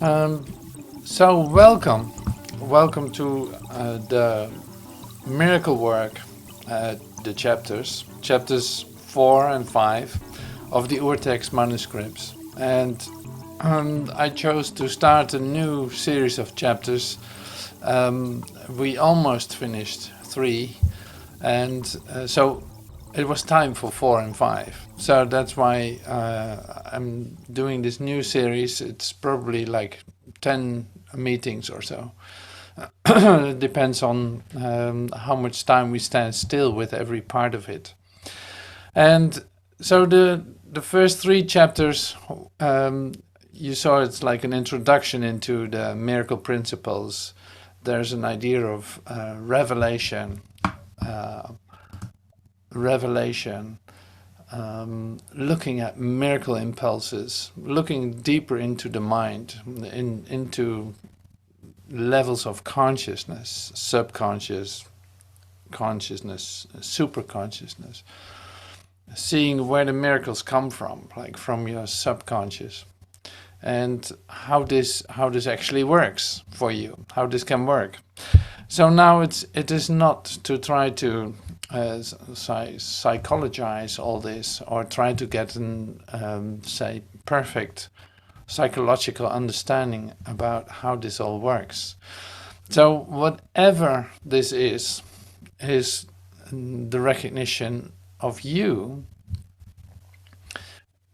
Um, so welcome to the miracle work, the chapters 4 and 5 of the Urtext manuscripts, and I chose to start a new series of chapters. We almost finished 3, and so it was time for 4 and 5. So that's why I'm doing this new series. It's probably like 10 meetings or so. It depends on how much time we stand still with every part of it. And so the first 3 chapters, you saw it's like an introduction into the miracle principles. There's an idea of uh, revelation, looking at miracle impulses, looking deeper into the mind, into levels of consciousness, subconscious, consciousness, super consciousness, seeing where the miracles come from, like from your subconscious, and how this actually works for you, how this can work. So now it is not to try to psychologize all this or try to get an say perfect psychological understanding about how this all works. So whatever this is the recognition of you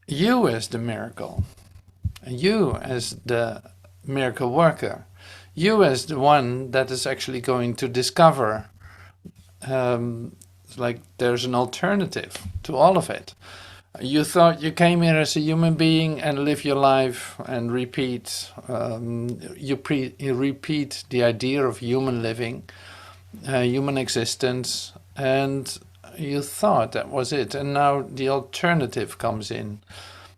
as the miracle, you as the miracle worker, you as the one that is actually going to discover like there's an alternative to all of it. You thought you came here as a human being and live your life and repeat. You repeat the idea of human living, human existence, and you thought that was it. And now the alternative comes in,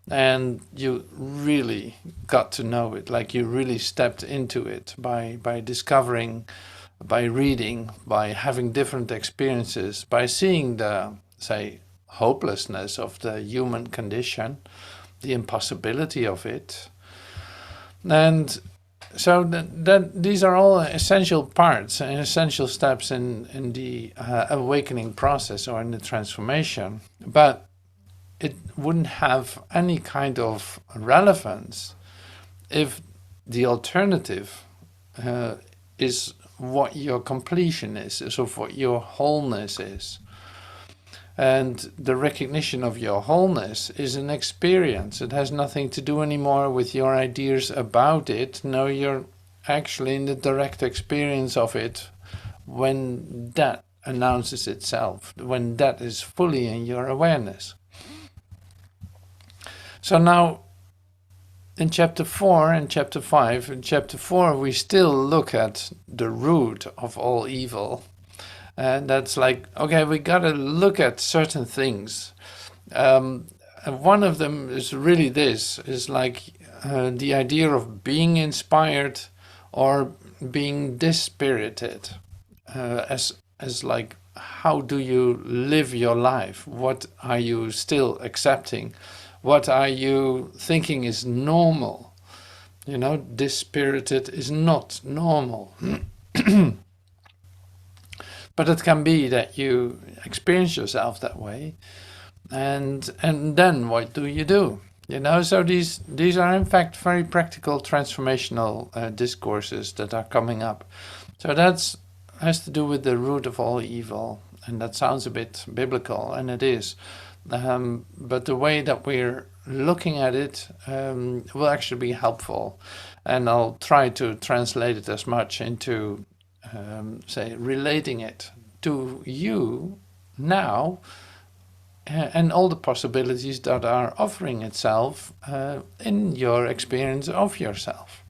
and you really got to know it. Like you really stepped into it by discovering, by reading, by having different experiences, by seeing the, say, hopelessness of the human condition, the impossibility of it. And so that these are all essential parts and essential steps in the awakening process or in the transformation. But it wouldn't have any kind of relevance if the alternative is what your completion is of what your wholeness is. And the recognition of your wholeness is an experience. It has nothing to do anymore with your ideas about it. No, you're actually in the direct experience of it when that announces itself, when that is fully in your awareness. So now in chapter 4 and chapter 5, in chapter 4 we still look at the root of all evil. And that's like, okay, we got to look at certain things. And one of them is really this, is like the idea of being inspired or being dispirited, as like, how do you live your life? What are you still accepting? What are you thinking is normal? You know, dispirited is not normal. But it can be that you experience yourself that way, and then what do? You know, so these are in fact very practical transformational discourses that are coming up. So that's has to do with the root of all evil, and that sounds a bit biblical, and it is. But the way that we're looking at it will actually be helpful, and I'll try to translate it as much into say, relating it to you now and all the possibilities that are offering itself in your experience of yourself.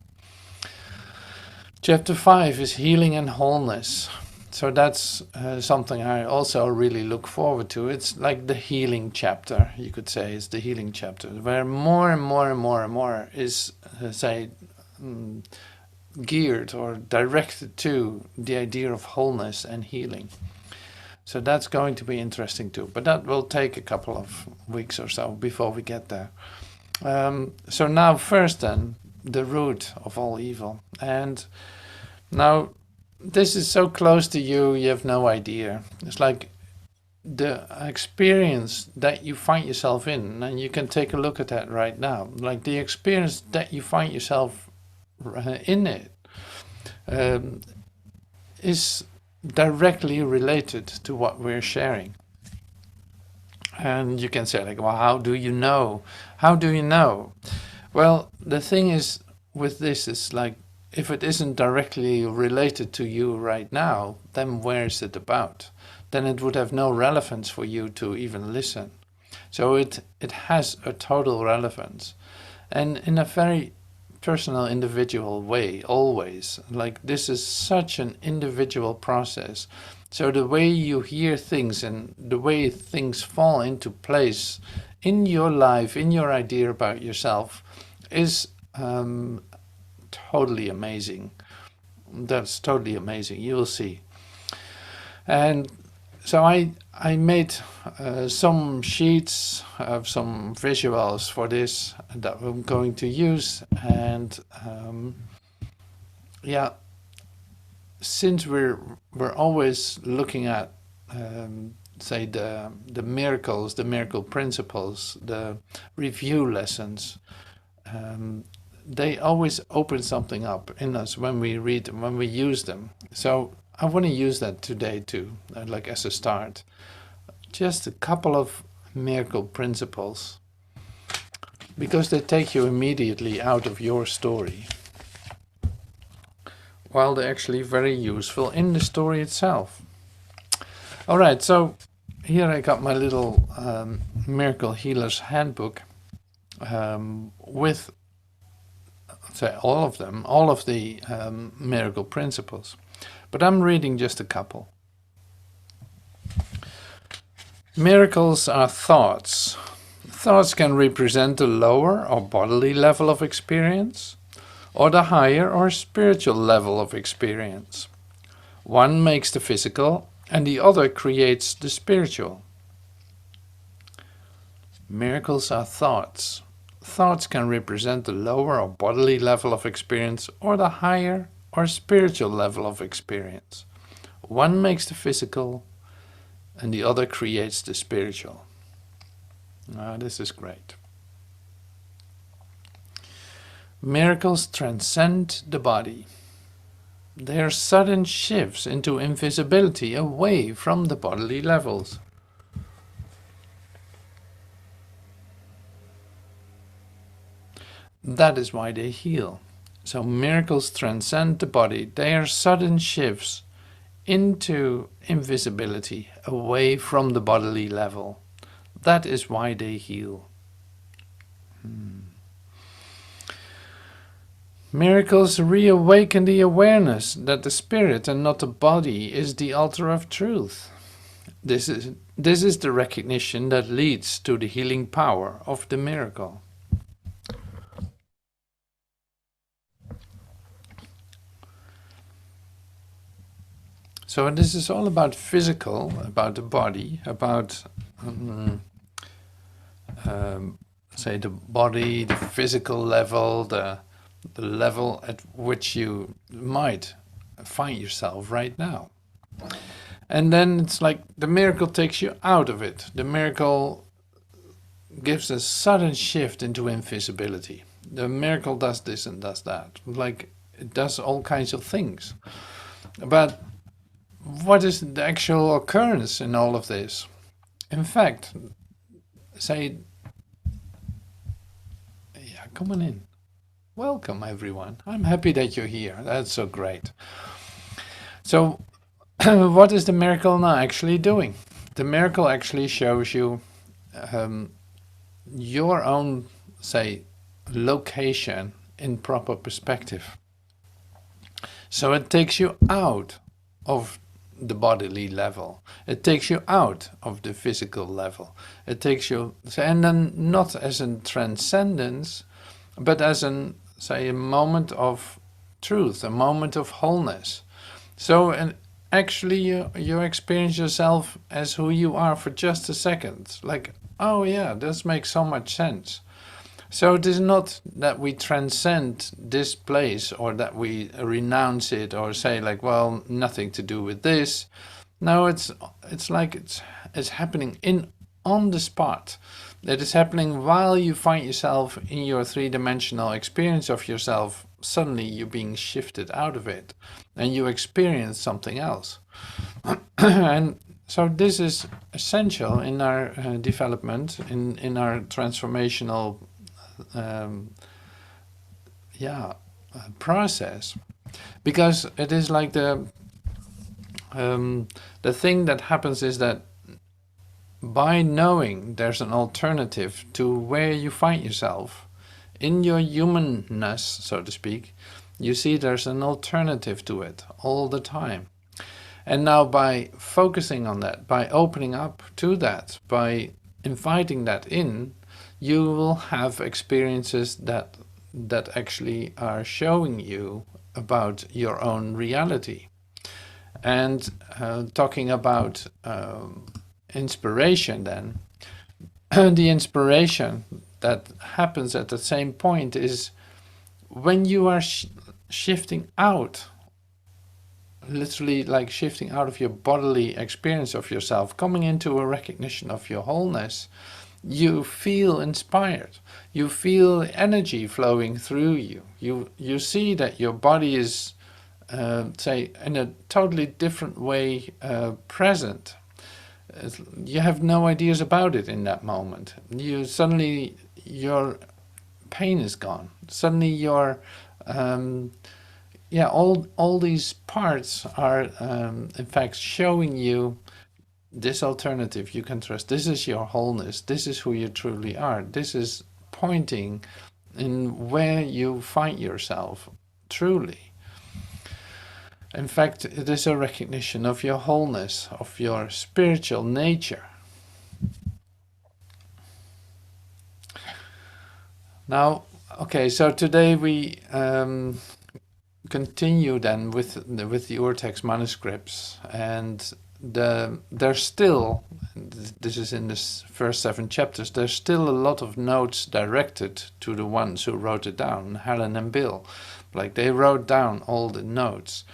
Chapter 5 is healing and wholeness. So that's something I also really look forward to. It's like the healing chapter, you could say, it's the healing chapter, where more and more and more and more is, say, geared or directed to the idea of wholeness and healing. So that's going to be interesting too, but that will take a couple of weeks or so before we get there. So now first then, the root of all evil. And now, this is so close to you, you have no idea. It's like the experience that you find yourself in, and you can take a look at that right now. Like the experience that you find yourself in it is directly related to what we're sharing. And you can say, like, well, how do you know? How do you know? Well, the thing is with this is like, if it isn't directly related to you right now, then where is it about? Then it would have no relevance for you to even listen. So it has a total relevance. And in a very personal, individual way, always. Like, this is such an individual process. So the way you hear things and the way things fall into place in your life, in your idea about yourself, is totally amazing. That's totally amazing. You will see. And so I made some sheets of some visuals for this that I'm going to use. And yeah, since we're always looking at say the miracles, the miracle principles, the review lessons, they always open something up in us when we read them, when we use them. So I want to use that today too, like as a start. Just a couple of miracle principles, because they take you immediately out of your story, while they're actually very useful in the story itself. All right, so here I got my little Miracle Healer's Handbook with, say, all of them, all of the miracle principles. But I'm reading just a couple. Miracles are thoughts. Thoughts can represent the lower or bodily level of experience, or the higher or spiritual level of experience. One makes the physical, and the other creates the spiritual. Miracles are thoughts. Thoughts can represent the lower or bodily level of experience, or the higher or spiritual level of experience. One makes the physical, and the other creates the spiritual. This is great. Miracles transcend the body. They are sudden shifts into invisibility away from the bodily levels. That is why they heal. So miracles transcend the body. They are sudden shifts into invisibility, away from the bodily level. That is why they heal. Miracles reawaken the awareness that the spirit and not the body is the altar of truth. This is the recognition that leads to the healing power of the miracle. So this is all about physical, about the body, about say the body, the physical level, the level at which you might find yourself right now. And then it's like the miracle takes you out of it. The miracle gives a sudden shift into invisibility. The miracle does this and does that. Like, it does all kinds of things. But what is the actual occurrence in all of this? In fact, say, yeah, come on in. Welcome, everyone. I'm happy that you're here. That's so great. So, what is the miracle now actually doing? The miracle actually shows you your own, say, location in proper perspective. So it takes you out of the bodily level. It takes you out of the physical level. It takes you, and then not as a transcendence, but as an, say, a moment of truth, a moment of wholeness. So, and actually you experience yourself as who you are for just a second. Like, oh yeah, this makes so much sense. So it is not that we transcend this place or that we renounce it or say like, well, nothing to do with this. No, it's like it's happening in on the spot. It is happening while you find yourself in your three-dimensional experience of yourself. Suddenly you're being shifted out of it and you experience something else. And so this is essential in our development, in our transformational um, process, because it is like the thing that happens is that by knowing there's an alternative to where you find yourself in your humanness, so to speak, you see there's an alternative to it all the time. And now by focusing on that, by opening up to that, by inviting that in, you will have experiences that actually are showing you about your own reality. And talking about inspiration then, the inspiration that happens at the same point is when you are shifting out, literally like shifting out of your bodily experience of yourself, coming into a recognition of your wholeness, you feel inspired. You feel energy flowing through you. You see that your body is, say, in a totally different way present. You have no ideas about it in that moment. You suddenly, your pain is gone. Suddenly your all these parts are in fact showing you this alternative you can trust. This is your wholeness. This is who you truly are. This is pointing in where you find yourself truly. In fact, it is a recognition of your wholeness, of your spiritual nature. Now, okay, so today we continue then with the Urtext manuscripts, and there's still, this is in the first 7 chapters, there's still a lot of notes directed to the ones who wrote it down, Helen and Bill. Like they wrote down all the notes.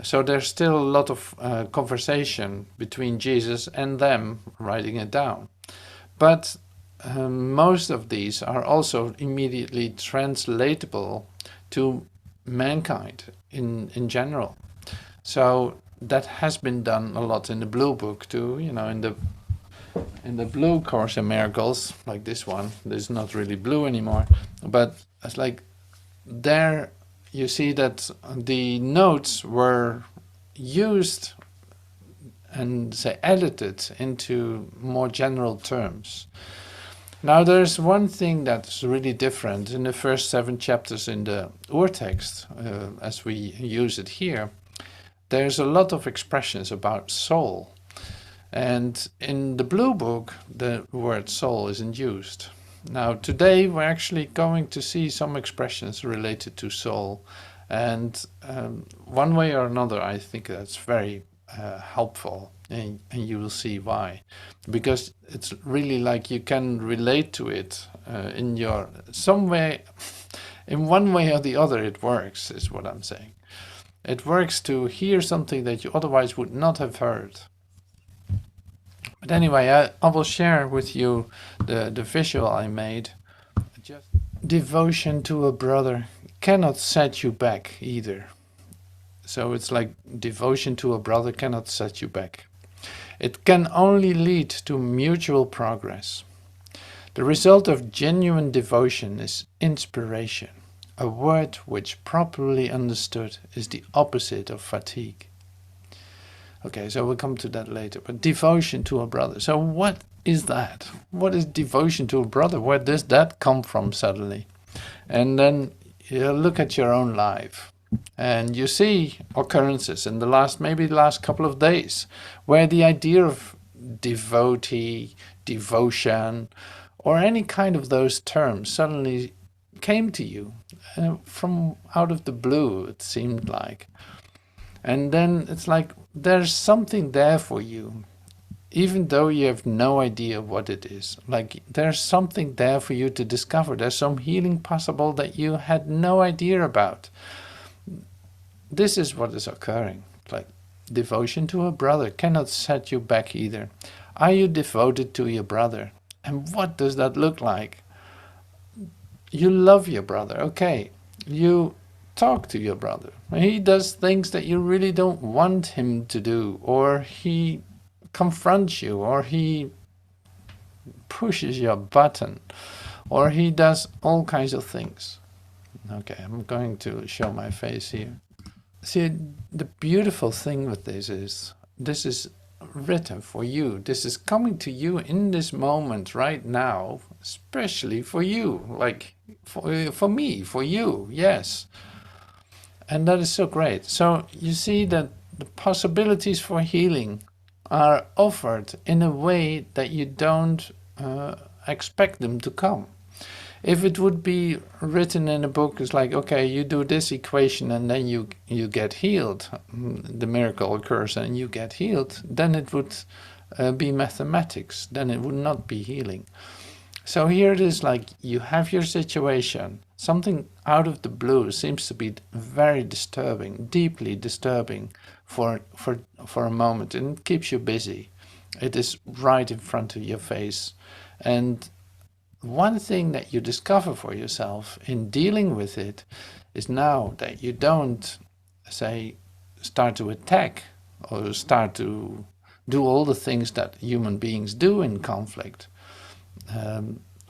So there's still a lot of conversation between Jesus and them writing it down. But most of these are also immediately translatable to mankind in general. So that has been done a lot in the Blue Book too, you know, in the Blue Course in Miracles, like this one. This is not really blue anymore, but it's like there you see that the notes were used and say edited into more general terms. Now there's one thing that's really different in the first 7 chapters in the Urtext, as we use it here. There's a lot of expressions about soul, and in the Blue Book the word soul isn't used. Now today we're actually going to see some expressions related to soul, and one way or another I think that's very helpful, and you will see why, because it's really like you can relate to it in your some way, in one way or the other. It works, is what I'm saying. It works to hear something that you otherwise would not have heard. But anyway, I will share with you the visual I made. Just devotion to a brother cannot set you back either. So it's like devotion to a brother cannot set you back. It can only lead to mutual progress. The result of genuine devotion is inspiration, a word which properly understood is the opposite of fatigue. Okay, so we'll come to that later, but devotion to a brother. So what is that? What is devotion to a brother? Where does that come from suddenly? And then you look at your own life and you see occurrences in the last couple of days where the idea of devotee, devotion, or any kind of those terms suddenly came to you from out of the blue, it seemed like. And then it's like there's something there for you even though you have no idea what it is. Like there's something there for you to discover. There's some healing possible that you had no idea about. This is what is occurring. Like devotion to a brother cannot set you back either. Are you devoted to your brother? And what does that look like? You love your brother, okay. You talk to your brother. He does things that you really don't want him to do, or he confronts you, or he pushes your button, or he does all kinds of things. Okay, I'm going to show my face here. See, the beautiful thing with this is written for you. This is coming to you in this moment right now, especially for you, like for me, for you, yes. And that is so great. So you see that the possibilities for healing are offered in a way that you don't expect them to come. If it would be written in a book, it's like, okay, you do this equation and then you get healed. The miracle occurs and you get healed. Then it would be mathematics. Then it would not be healing. So here it is, like you have your situation. Something out of the blue seems to be very disturbing, deeply disturbing for a moment, and it keeps you busy. It is right in front of your face. And one thing that you discover for yourself in dealing with it is now that you don't, say, start to attack or start to do all the things that human beings do in conflict,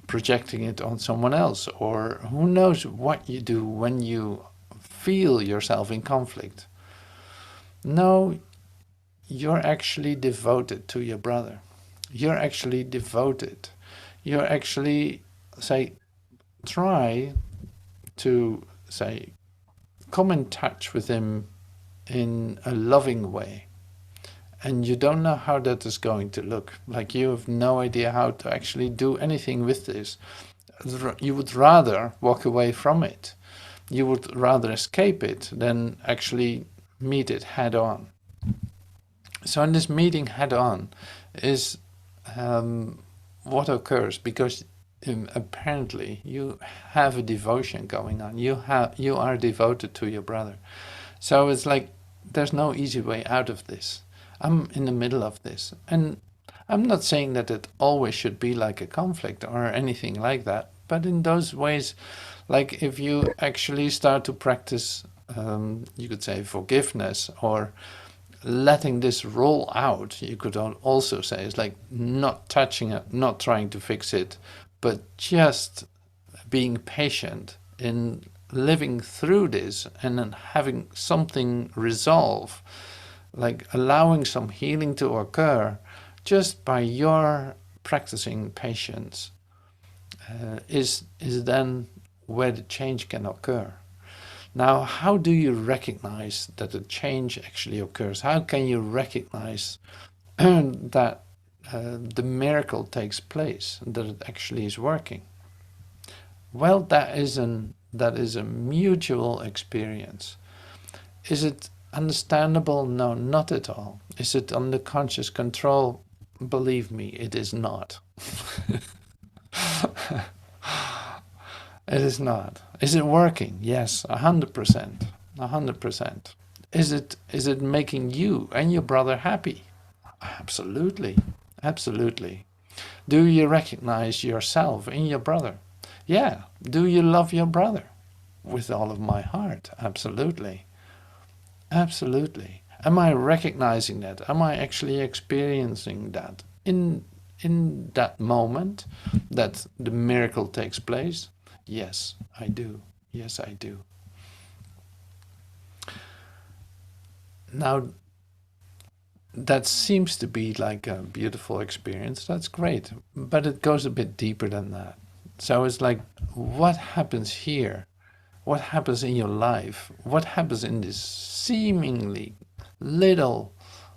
projecting it on someone else, or who knows what you do when you feel yourself in conflict. No, you're actually devoted to your brother. You're actually devoted. You're actually, say, try to, say, come in touch with him in a loving way. And you don't know how that is going to look. Like you have no idea how to actually do anything with this. You would rather walk away from it. You would rather escape it than actually meet it head on. So in this meeting head on is what occurs, because apparently you have a devotion going on. You are devoted to your brother. So it's like there's no easy way out of this. I'm in the middle of this, and I'm not saying that it always should be like a conflict or anything like that, but in those ways, like if you actually start to practice, you could say forgiveness, or letting this roll out, you could also say, it's like not touching it, not trying to fix it, but just being patient in living through this and then having something resolve, like allowing some healing to occur just by your practicing patience, is then where the change can occur. Now, how do you recognize that a change actually occurs? How can you recognize that the miracle takes place, that it actually is working? Well, that is a mutual experience. Is it understandable? No, not at all. Is it under conscious control? Believe me, it is not. It is not. Is it working? Yes, 100%. 100%. Is it making you and your brother happy? Absolutely. Absolutely. Do you recognize yourself in your brother? Yeah. Do you love your brother? With all of my heart. Absolutely. Absolutely. Am I recognizing that? Am I actually experiencing that in that moment that the miracle takes place? Yes, I do. Yes, I do. Now, that seems to be like a beautiful experience. That's great. But it goes a bit deeper than that. So it's like, what happens here? What happens in your life? What happens in this seemingly little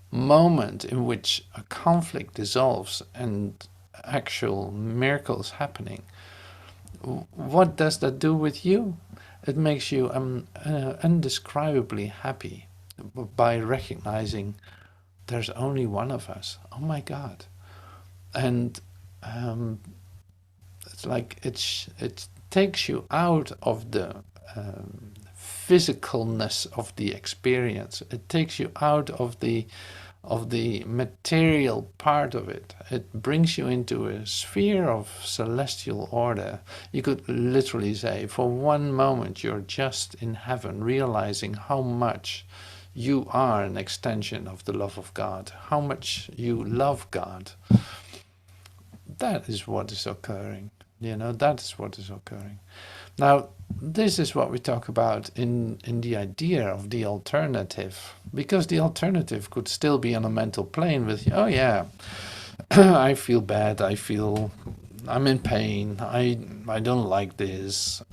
moment in which a conflict dissolves and actual miracles happening? What does that do with you? It makes you indescribably happy by recognizing there's only one of us. Oh my God. And it's like it takes you out of the physicalness of the experience. It takes you out of the material part of it. It brings you into a sphere of celestial order. You could literally say, for one moment, you're just in heaven, realizing how much you are an extension of the love of God, how much you love God. That is what is occurring. That is what is occurring. Now, this is what we talk about in the idea of the alternative, because the alternative could still be on a mental plane with, oh yeah, I feel bad, I'm in pain, I don't like this,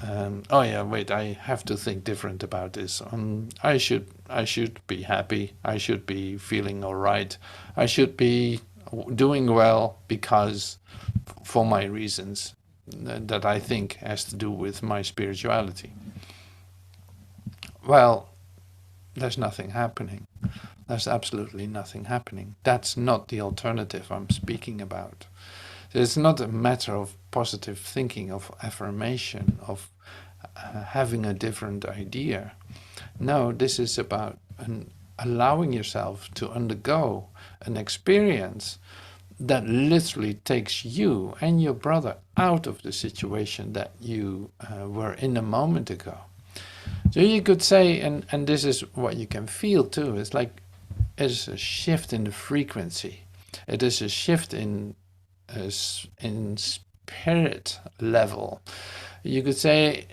oh yeah, wait, I have to think different about this, I should be happy, I should be feeling all right, I should be doing well because for my reasons that I think has to do with my spirituality. Well, there's nothing happening. There's absolutely nothing happening. That's not the alternative I'm speaking about. It's not a matter of positive thinking, of affirmation, of having a different idea. No, this is about allowing yourself to undergo an experience that literally takes you and your brother out of the situation that you were in a moment ago. So you could say, and this is what you can feel too, it's like it's a shift in the frequency. It is a shift in spirit level. You could say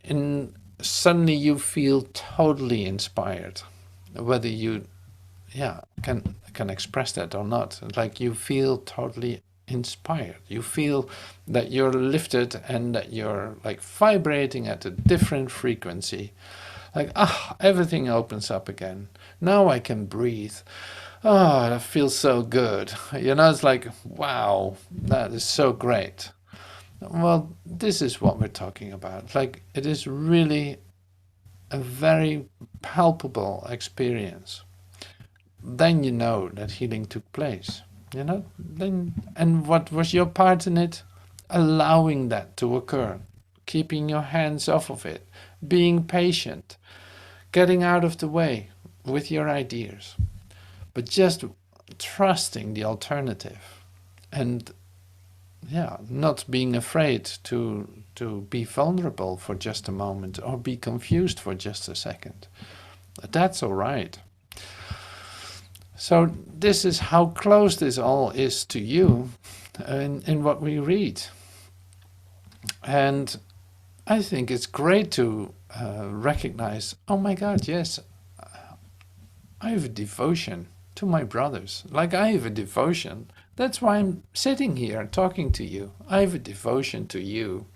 suddenly you feel totally inspired, whether you can express that or not. Like you feel totally inspired. You feel that you're lifted and that you're like vibrating at a different frequency. Like, everything opens up again. Now I can breathe. Oh, that feels so good. It's like, wow, that is so great. Well, this is what we're talking about. Like, it is really a very palpable experience. Then you know that healing took place. And what was your part in it? Allowing that to occur, keeping your hands off of it, being patient, getting out of the way with your ideas, but just trusting the alternative, and not being afraid to be vulnerable for just a moment or be confused for just a second. That's all right. So this is how close this all is to you in what we read. And I think it's great to recognize, oh my God, yes, I have a devotion to my brothers. Like I have a devotion. That's why I'm sitting here talking to you. I have a devotion to you.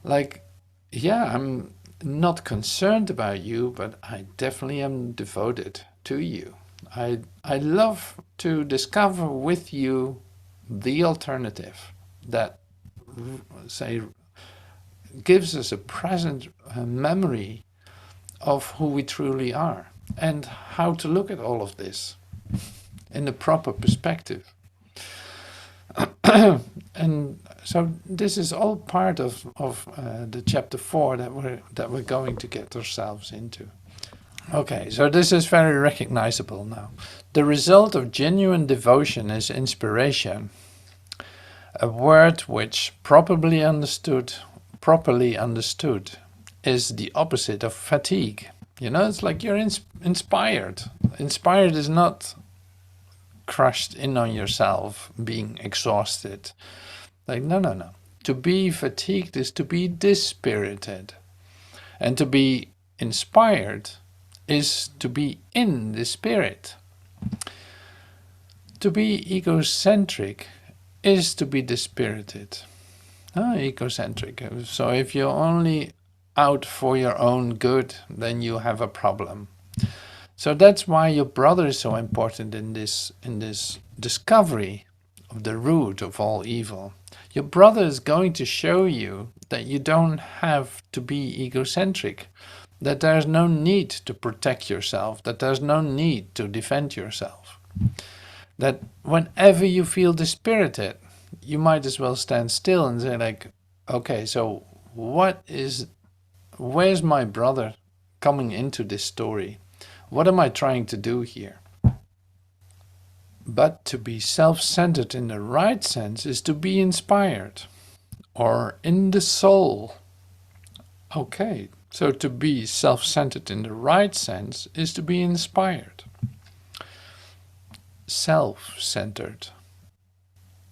Like, yeah, I'm not concerned about you, but I definitely am devoted to you. I love to discover with you the alternative that, say, gives us a present memory of who we truly are and how to look at all of this in the proper perspective. And so this is all part of the chapter 4 that we're going to get ourselves into. Okay, so this is very recognizable now. The result of genuine devotion is inspiration, a word which properly understood, is the opposite of fatigue. It's like you're inspired. Inspired is not crushed in on yourself, being exhausted. Like, no. To be fatigued is to be dispirited. And to be inspired is to be in the spirit. To be egocentric is to be dispirited. Egocentric. So if you're only out for your own good, then you have a problem. So that's why your brother is so important in this discovery of the root of all evil. Your brother is going to show you that you don't have to be egocentric, that there's no need to protect yourself, that there's no need to defend yourself. That whenever you feel dispirited, you might as well stand still and say like, okay, so where's my brother coming into this story? What am I trying to do here? But to be self-centered in the right sense is to be inspired or in the soul. Okay, so to be self-centered in the right sense is to be inspired. Self-centered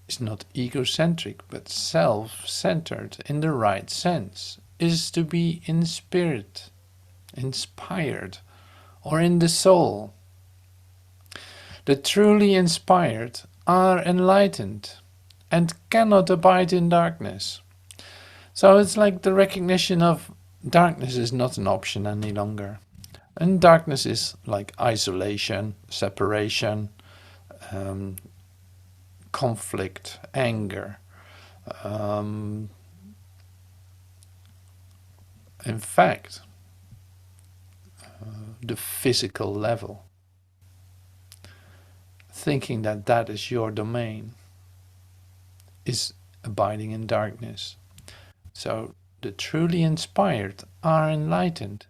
is not egocentric, but self-centered in the right sense is to be in spirit, inspired, or in the soul. The truly inspired are enlightened and cannot abide in darkness. So it's like the recognition of darkness is not an option any longer. And darkness is like isolation, separation, conflict, anger. In fact, the physical level. Thinking that that is your domain is abiding in darkness. So the truly inspired are enlightened.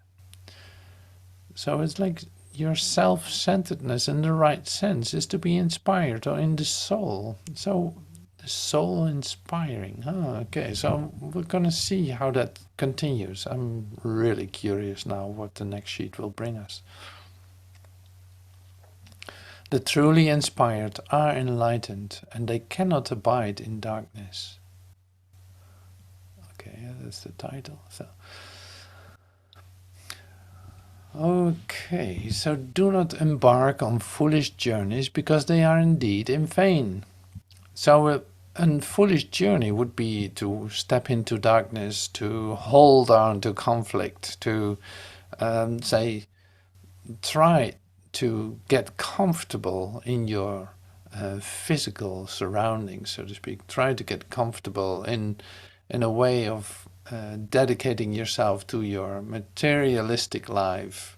So it's like your self-centeredness in the right sense is to be inspired or in the soul. So the soul inspiring. Okay, so we're going to see how that continues. I'm really curious now what the next sheet will bring us. The truly inspired are enlightened and they cannot abide in darkness. Okay, that's the title. Okay, so do not embark on foolish journeys because they are indeed in vain. So a foolish journey would be to step into darkness, to hold on to conflict, to say, try to get comfortable in your physical surroundings, so to speak. Try to get comfortable in a way of dedicating yourself to your materialistic life.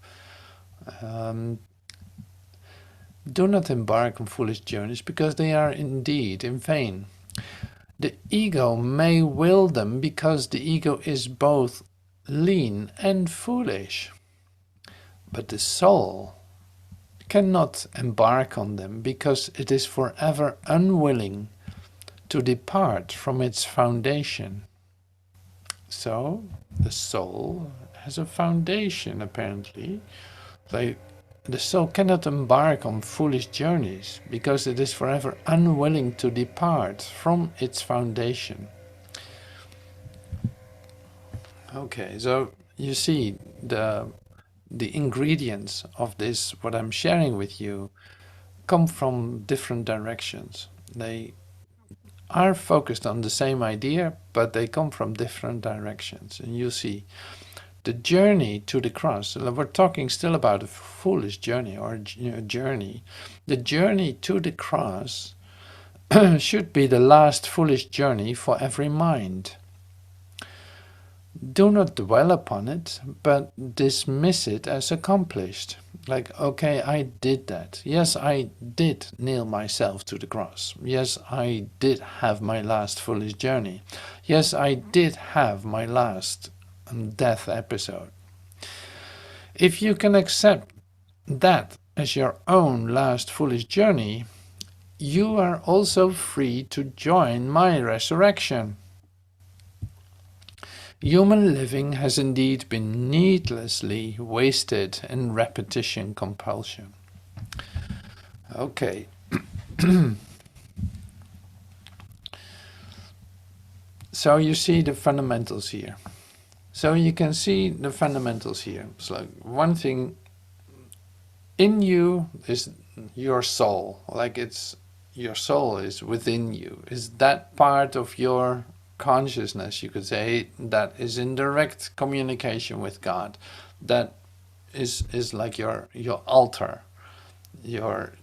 Do not embark on foolish journeys because they are indeed in vain. The ego may will them because the ego is both lean and foolish. But the soul cannot embark on them because it is forever unwilling to depart from its foundation. So the soul has a foundation apparently. The soul cannot embark on foolish journeys because it is forever unwilling to depart from its foundation. Okay, so you see the ingredients of this, what I'm sharing with you, come from different directions. They are focused on the same idea, but they come from different directions. And you see, the journey to the cross, we're talking still about a foolish journey or journey. The journey to the cross should be the last foolish journey for every mind. Do not dwell upon it, but dismiss it as accomplished. Like, okay, I did that. Yes, I did nail myself to the cross. Yes, I did have my last foolish journey. Yes, I did have my last death episode. If you can accept that as your own last foolish journey, you are also free to join my resurrection. Human living has indeed been needlessly wasted in repetition compulsion. Okay. So you see the fundamentals here. So you can see the fundamentals here. It's like one thing in you is your soul. Like your soul is within you. Is that part of your consciousness, you could say, that is in direct communication with God. That is like your altar, your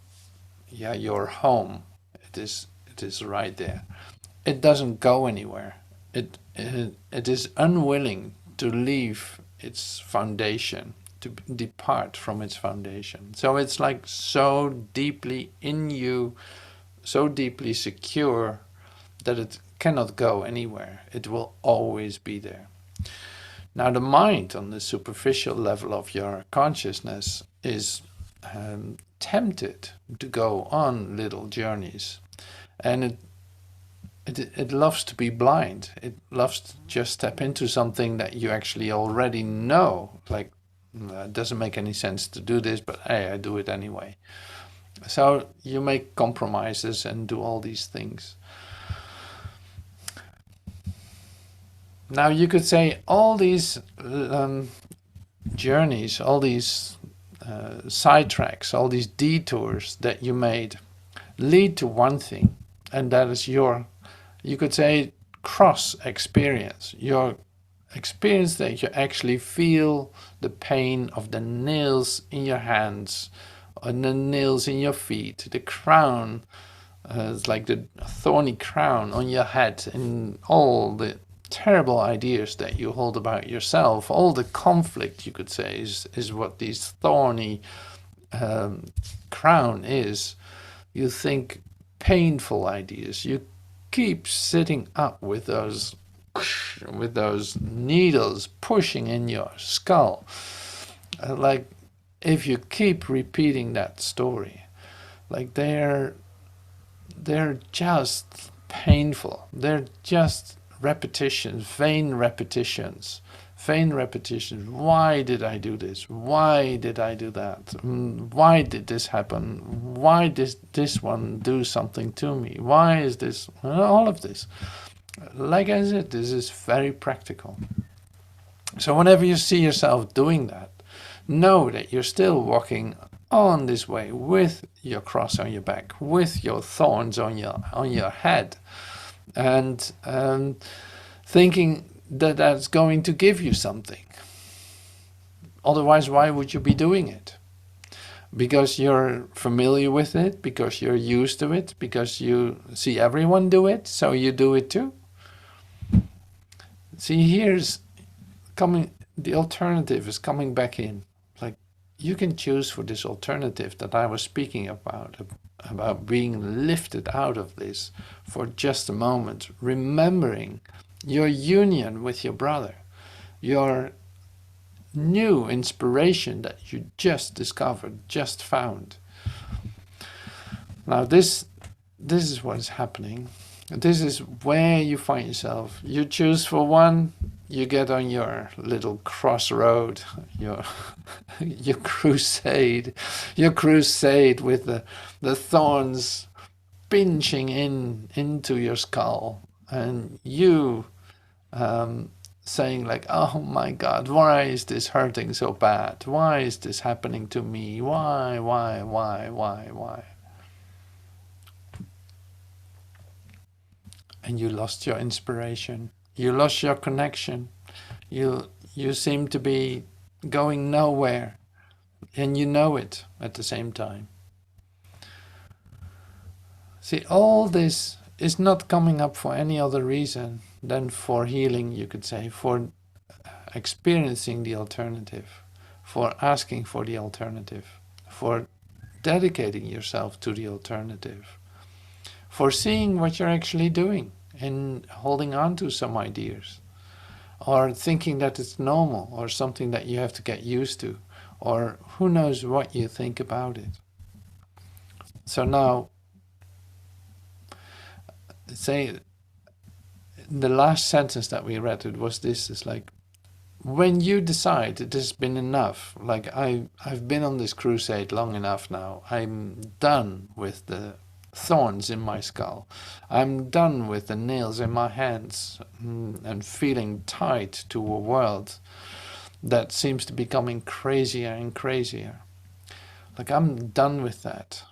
home. It is right there. It doesn't go anywhere. It is unwilling to leave its foundation, to depart from its foundation. So it's like so deeply in you, so deeply secure that it cannot go anywhere. It will always be there. Now, the mind on the superficial level of your consciousness is tempted to go on little journeys, and it loves to be blind. It loves to just step into something that you actually already know. Like, it doesn't make any sense to do this, but hey, I do it anyway. So you make compromises and do all these things. Now you could say all these journeys, all these sidetracks, all these detours that you made lead to one thing, and that is your, you could say, cross experience. Your experience that you actually feel the pain of the nails in your hands, and the nails in your feet, the crown, it's like the thorny crown on your head, and all the terrible ideas that you hold about yourself, all the conflict, you could say, is what these thorny crown is. You think painful ideas. You keep sitting up with those needles pushing in your skull. Like, if you keep repeating that story, like they're just painful. They're just repetitions, vain repetitions. Why did I do this? Why did I do that? Why did this happen? Why did this one do something to me? Why is this? All of this. Like I said, this is very practical. So whenever you see yourself doing that, know that you're still walking on this way with your cross on your back, with your thorns on your head, and thinking that that's going to give you something. Otherwise, why would you be doing it? Because you're familiar with it, because you're used to it, because you see everyone do it, so you do it too. See, here's coming, the alternative is coming back in. Like, you can choose for this alternative that I was speaking about being lifted out of this for just a moment, remembering your union with your brother, your new inspiration that you just discovered, just found. Now this is what is happening. This is where you find yourself. You choose for one, you get on your little crossroad, your crusade with the thorns pinching into your skull, and you saying like, oh my God, why is this hurting so bad? Why is this happening to me? Why? And you lost your inspiration. You lost your connection. You seem to be going nowhere, and you know it at the same time. See, all this is not coming up for any other reason than for healing, you could say, for experiencing the alternative, for asking for the alternative, for dedicating yourself to the alternative, for seeing what you're actually doing and holding on to some ideas, or thinking that it's normal or something that you have to get used to, or who knows what you think about it. So now, say, the last sentence that we read, it was this, is like, when you decide that this has been enough, like I've been on this crusade long enough now, I'm done with the thorns in my skull, I'm done with the nails in my hands, and feeling tied to a world that seems to be becoming crazier and crazier. Like, I'm done with that.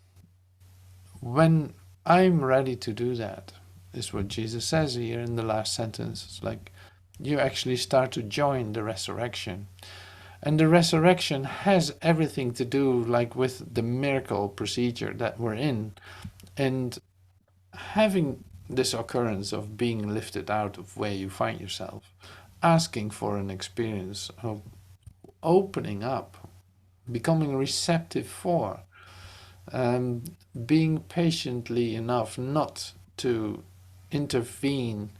When I'm ready to do that, is what Jesus says here in the last sentence. It's like, you actually start to join the resurrection. And the resurrection has everything to do like with the miracle procedure that we're in, and having this occurrence of being lifted out of where you find yourself, asking for an experience of opening up, becoming receptive for, being patiently enough not to intervene,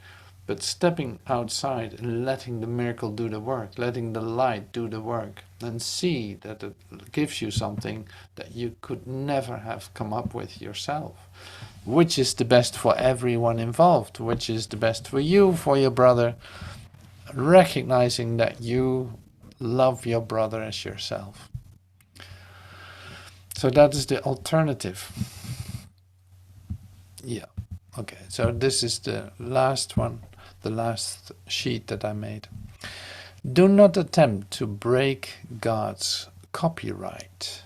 but stepping outside and letting the miracle do the work, letting the light do the work, and see that it gives you something that you could never have come up with yourself. Which is the best for everyone involved, which is the best for you, for your brother, recognizing that you love your brother as yourself. So that is the alternative. Yeah. Okay, so this is the last one, the last sheet that I made. Do not attempt to break God's copyright,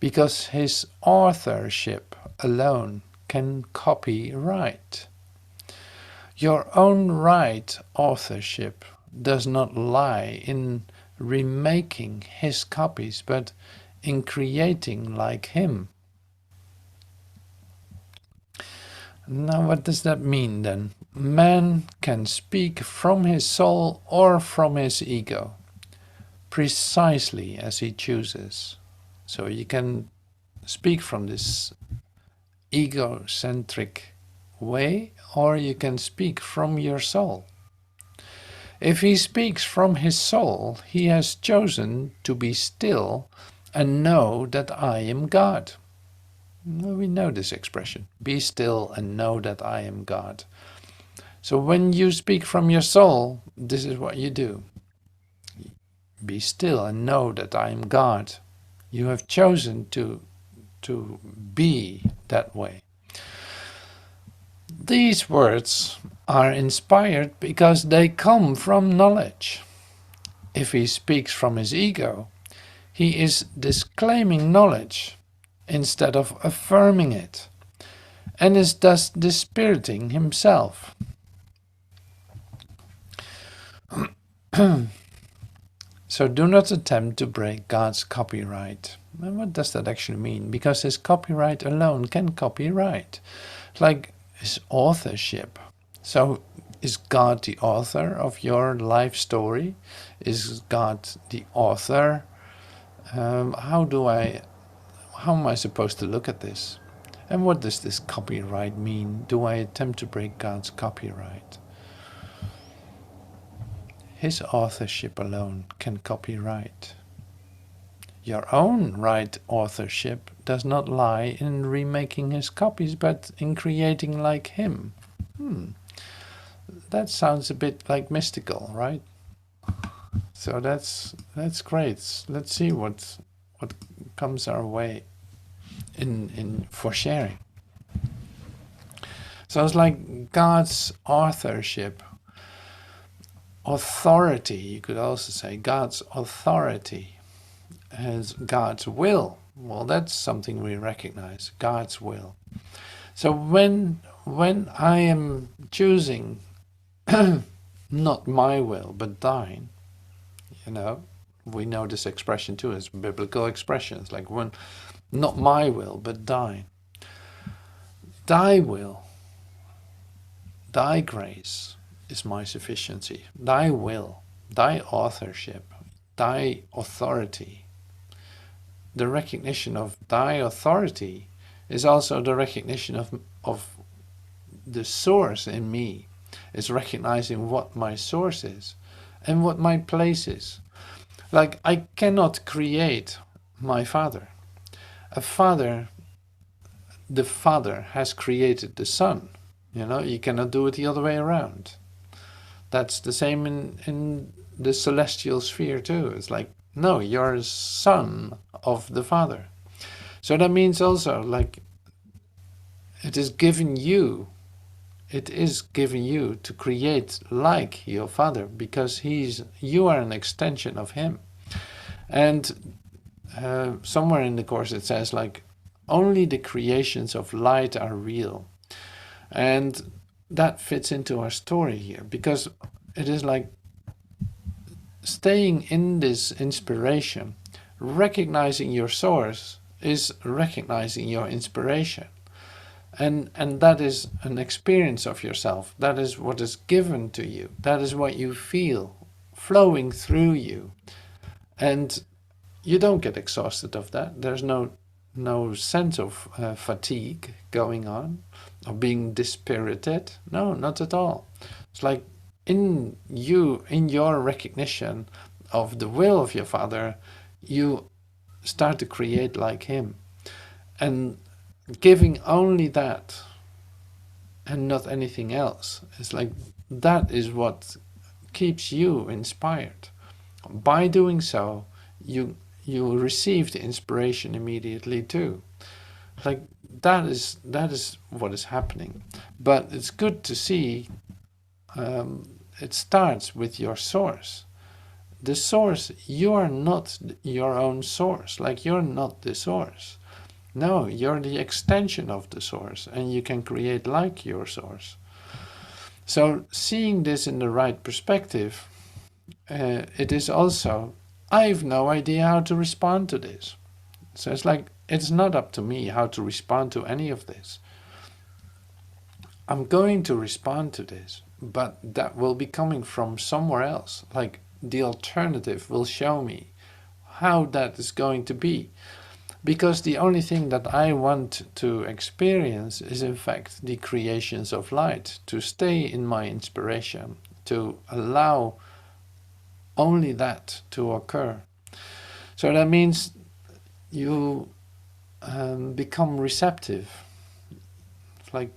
because his authorship alone can copyright. Your own right authorship does not lie in remaking his copies, but in creating like him. Now, what does that mean then? Man can speak from his soul or from his ego, precisely as he chooses. So you can speak from this egocentric way, or you can speak from your soul. If he speaks from his soul, he has chosen to be still and know that I am God. We know this expression, be still and know that I am God. So when you speak from your soul, this is what you do. Be still and know that I am God. You have chosen to be that way. These words are inspired because they come from knowledge. If he speaks from his ego, he is disclaiming knowledge instead of affirming it, and is thus dispiriting himself. So do not attempt to break God's copyright. And what does that actually mean? Because his copyright alone can copyright. Like his authorship. So is God the author of your life story? Is God the author? How am I supposed to look at this? And what does this copyright mean? Do I attempt to break God's copyright? His authorship alone can copyright. Your own right authorship does not lie in remaking his copies, but in creating like him. That sounds a bit like mystical, right? So that's great. Let's see what comes our way in for sharing. So it's like God's authorship, authority, you could also say God's authority as God's will. Well, that's something we recognize, God's will. So when I am choosing not my will but thine, we know this expression too as biblical expressions, like when not my will but thine. Thy will, thy grace is my sufficiency. Thy will, thy authorship, thy authority. The recognition of thy authority is also the recognition of the source in me. It's recognizing what my source is and what my place is. Like, I cannot create my father. The father has created the son. You cannot do it the other way around. That's the same in the celestial sphere too. It's like, no, you're a son of the Father. So that means also, like, it is given you to create like your Father, because you are an extension of him. And somewhere in the course it says, like, only the creations of light are real. And that fits into our story here, because it is like staying in this inspiration, recognizing your source is recognizing your inspiration. And that is an experience of yourself. That is what is given to you. That is what you feel flowing through you. And you don't get exhausted of that. There's no sense of fatigue going on, of being dispirited. No, not at all. It's like in your recognition of the will of your Father, you start to create like Him. And giving only that and not anything else, it's like that is what keeps you inspired. By doing so, you receive the inspiration immediately too. Like that is what is happening. But it's good to see it starts with your source. The source, you are not your own source. Like you're not the source. No, you're the extension of the source, and you can create like your source. So seeing this in the right perspective, it is also, I have no idea how to respond to this. So it's like, it's not up to me how to respond to any of this. I'm going to respond to this, but that will be coming from somewhere else. Like the alternative will show me how that is going to be. Because the only thing that I want to experience is in fact the creations of light, to stay in my inspiration, to allow only that to occur. So that means you become receptive. It's like,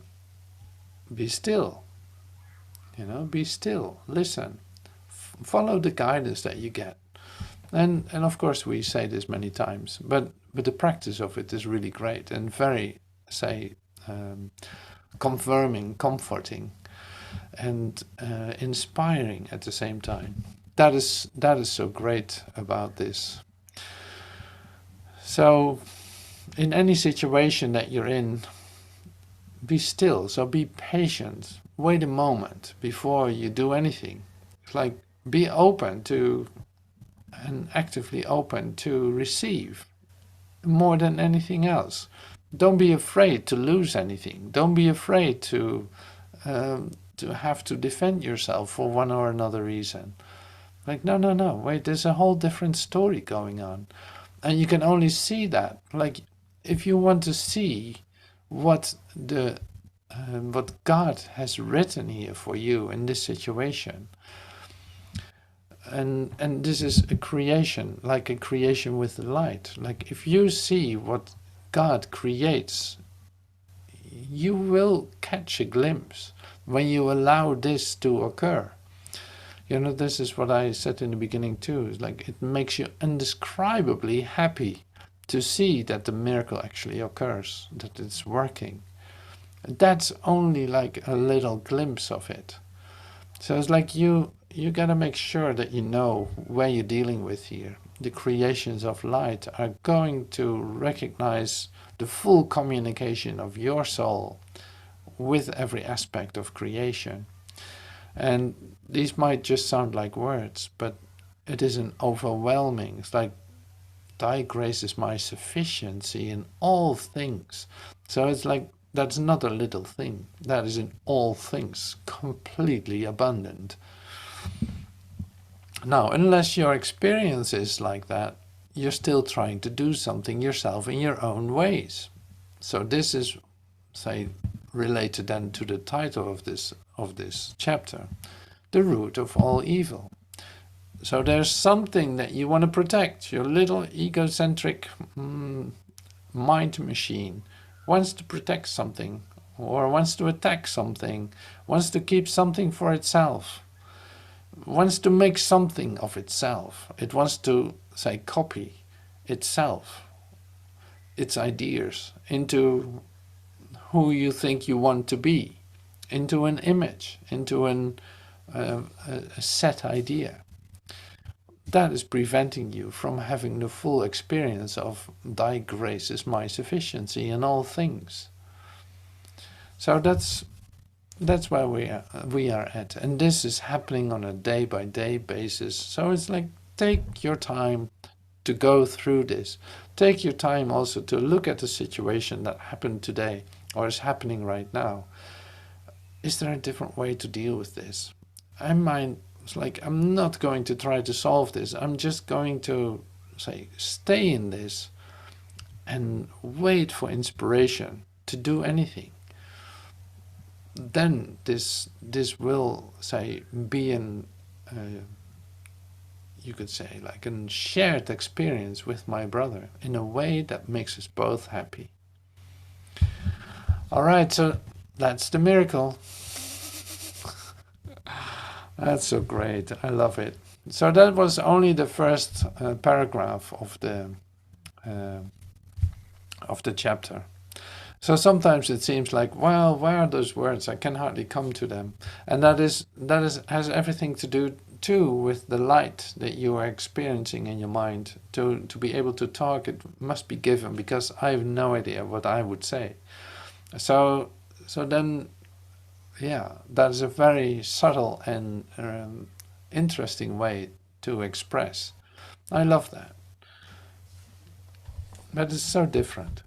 be still, be still, listen, follow the guidance that you get. And of course we say this many times, but the practice of it is really great and very, confirming, comforting, and inspiring at the same time. That is so great about this. So, in any situation that you're in, be still. So be patient. Wait a moment before you do anything. It's like be open to and actively open to receive more than anything else. Don't be afraid to lose anything. Don't be afraid to have to defend yourself for one or another reason. Like, no, wait, there's a whole different story going on. And you can only see that. Like, if you want to see what God has written here for you in this situation, and this is a creation, like a creation with the light. Like if you see what God creates, you will catch a glimpse when you allow this to occur. This is what I said in the beginning too. It's like it makes you indescribably happy to see that the miracle actually occurs, that it's working. That's only like a little glimpse of it. So it's like you gotta make sure that you know where you're dealing with here. The creations of light are going to recognize the full communication of your soul with every aspect of creation. And these might just sound like words, but it is an overwhelming. It's like, thy grace is my sufficiency in all things. So it's like, that's not a little thing. That is in all things, completely abundant. Now, unless your experience is like that, you're still trying to do something yourself in your own ways. So this is, say, related then to the title of this chapter, the root of all evil. So there's something that you want to protect. Your little egocentric mind machine wants to protect something, or wants to attack something, wants to keep something for itself, wants to make something of itself. It wants to, say, copy itself, its ideas, into who you think you want to be, into an image, into a set idea. That is preventing you from having the full experience of thy grace is my sufficiency in all things. So that's where we are at, and this is happening on a day-by-day basis. So it's like, take your time to go through this. Take your time also to look at the situation that happened today or is happening right now. Is there a different way to deal with this? It's like, I'm not going to try to solve this. I'm just going to say, stay in this and wait for inspiration to do anything, then this will, say, be an you could say like a shared experience with my brother in a way that makes us both happy. All right, so that's the miracle. That's so great. I love it. So that was only the first paragraph of the chapter. So sometimes it seems like, well, where are those words? I can hardly come to them. And that has everything to do too with the light that you are experiencing in your mind. To be able to talk, it must be given, because I have no idea what I would say. So then, yeah, that is a very subtle and interesting way to express. I love that. But it's so different.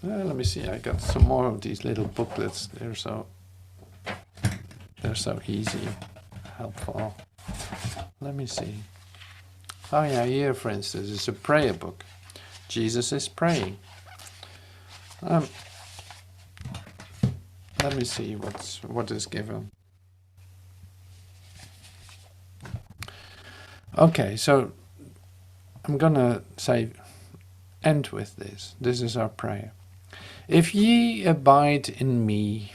Let me see, I got some more of these little booklets. They're so easy, helpful. Let me see. Oh yeah, here for instance is a prayer book. Jesus is praying. Let me see what is given. Okay, so I'm gonna say end with this. This is our prayer. If ye abide in me,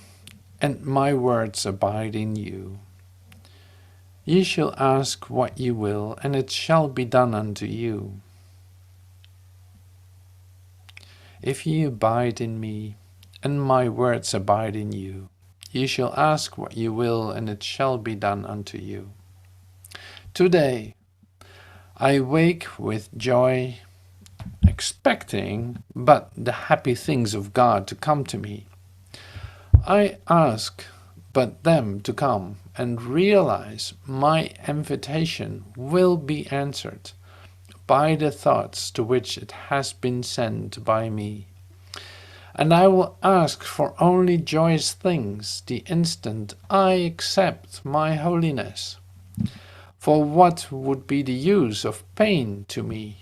and my words abide in you, ye shall ask what ye will, and it shall be done unto you. If ye abide in me, and my words abide in you, ye shall ask what ye will, and it shall be done unto you. Today I wake with joy, expecting but the happy things of God to come to me. I ask but them to come, and realize my invitation will be answered by the thoughts to which it has been sent by me. And I will ask for only joyous things the instant I accept my holiness. For what would be the use of pain to me?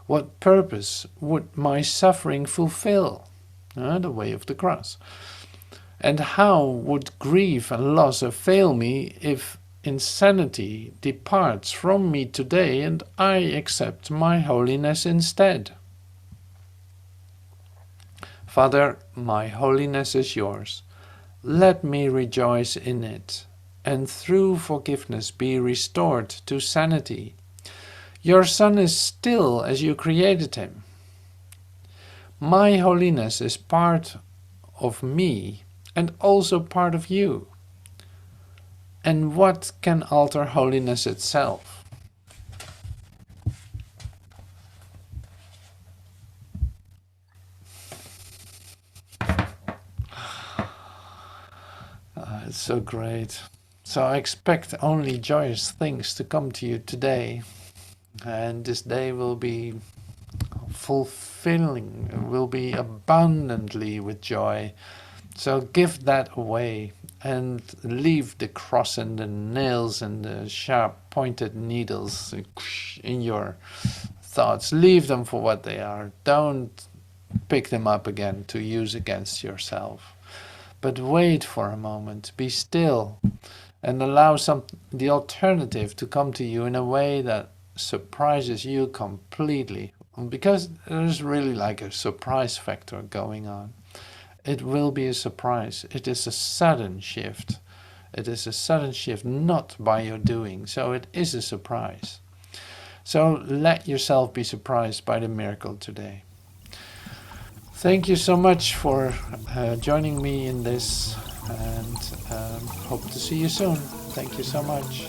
What purpose would my suffering fulfill? The way of the cross. And how would grief and loss avail me if insanity departs from me today and I accept my holiness instead? Father, my holiness is yours. Let me rejoice in it, and through forgiveness be restored to sanity. Your Son is still as you created him. My holiness is part of me and also part of you. And what can alter holiness itself? It's so great. So I expect only joyous things to come to you today. And this day will be fulfilling, will be abundantly with joy. So give that away and leave the cross and the nails and the sharp pointed needles in your thoughts. Leave them for what they are. Don't pick them up again to use against yourself. But wait for a moment, be still, and allow the alternative to come to you in a way that surprises you completely. Because there's really like a surprise factor going on. It will be a surprise. It is a sudden shift. It is a sudden shift, not by your doing. So it is a surprise. So let yourself be surprised by the miracle today. Thank you so much for joining me in this, and hope to see you soon. Thank you so much.